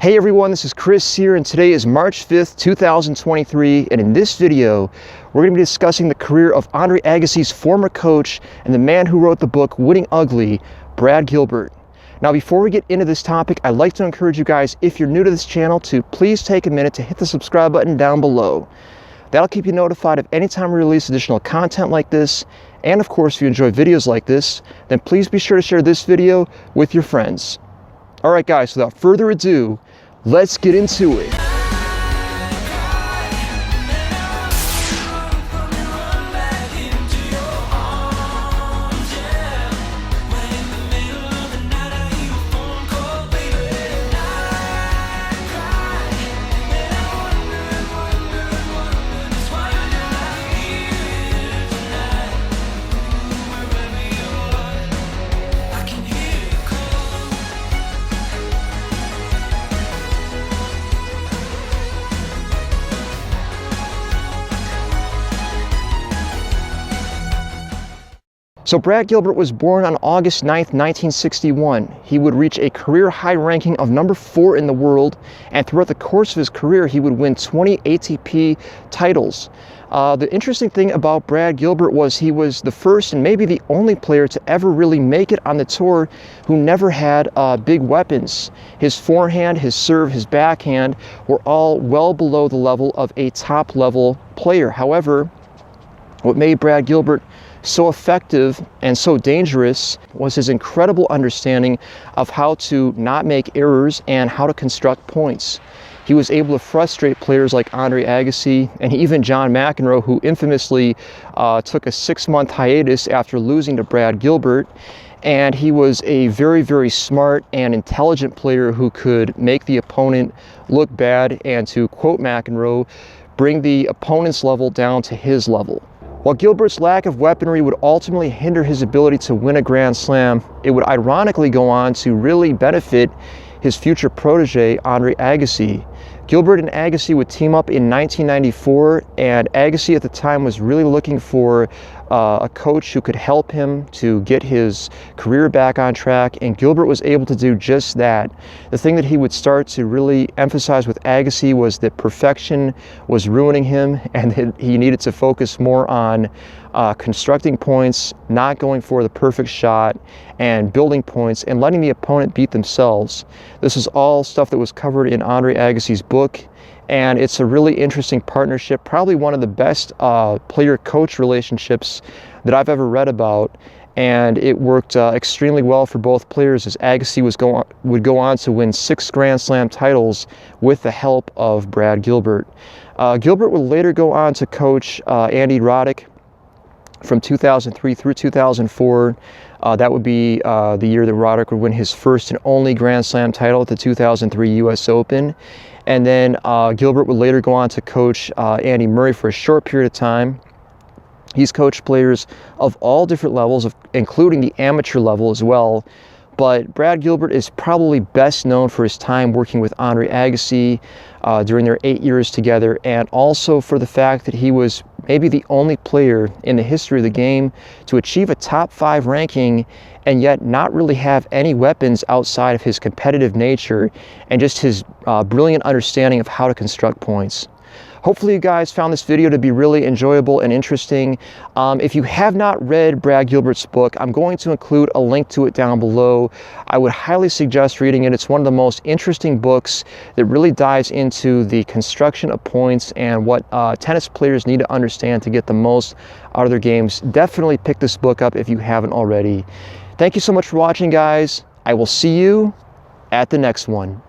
Hey everyone, this is Chris here, and today is March 5th, 2023, and in this video, we're going to be discussing the career of Andre Agassi's former coach and the man who wrote the book Winning Ugly, Brad Gilbert. Now, before we get into this topic, I'd like to encourage you guys, if you're new to this channel, to please take a minute to hit the subscribe button down below. That'll keep you notified of any time we release additional content like this, and of course, if you enjoy videos like this, then please be sure to share this video with your friends. Alright guys, without further ado, let's get into it. So Brad Gilbert was born on August 9th, 1961. He would reach a career high ranking of number 4 in the world, and throughout the course of his career, he would win 20 ATP titles. The interesting thing about Brad Gilbert was he was the first and maybe the only player to ever really make it on the tour who never had big weapons. His forehand, his serve, his backhand were all well below the level of a top-level player. However, what made Brad Gilbert so effective and so dangerous was his incredible understanding of how to not make errors and how to construct points. He was able to frustrate players like Andre Agassi and even John McEnroe, who infamously took a 6-month hiatus after losing to Brad Gilbert. And he was a very, very smart and intelligent player who could make the opponent look bad and, to quote McEnroe, bring the opponent's level down to his level. While Gilbert's lack of weaponry would ultimately hinder his ability to win a Grand Slam, it would ironically go on to really benefit his future protege, Andre Agassi. Gilbert and Agassi would team up in 1994, and Agassi at the time was really looking for a coach who could help him to get his career back on track, and Gilbert was able to do just that. The thing that he would start to really emphasize with Agassi was that perfection was ruining him, and that he needed to focus more on constructing points, not going for the perfect shot, and building points and letting the opponent beat themselves. This is all stuff that was covered in Andre Agassi's book, and it's a really interesting partnership, probably one of the best player-coach relationships that I've ever read about, and it worked extremely well for both players, as Agassi would go on to win 6 Grand Slam titles with the help of Brad Gilbert. Gilbert would later go on to coach Andy Roddick from 2003 through 2004. That would be the year that Roddick would win his first and only Grand Slam title at the 2003 US Open. And then Gilbert would later go on to coach Andy Murray for a short period of time. He's coached players of all different levels, including the amateur level as well. But Brad Gilbert is probably best known for his time working with Andre Agassi during their 8 years together, and also for the fact that he was maybe the only player in the history of the game to achieve a top 5 ranking and yet not really have any weapons outside of his competitive nature and just his brilliant understanding of how to construct points. Hopefully you guys found this video to be really enjoyable and interesting. If you have not read Brad Gilbert's book, I'm going to include a link to it down below. I would highly suggest reading it. It's one of the most interesting books that really dives into the construction of points and what tennis players need to understand to get the most out of their games. Definitely pick this book up if you haven't already. Thank you so much for watching, guys. I will see you at the next one.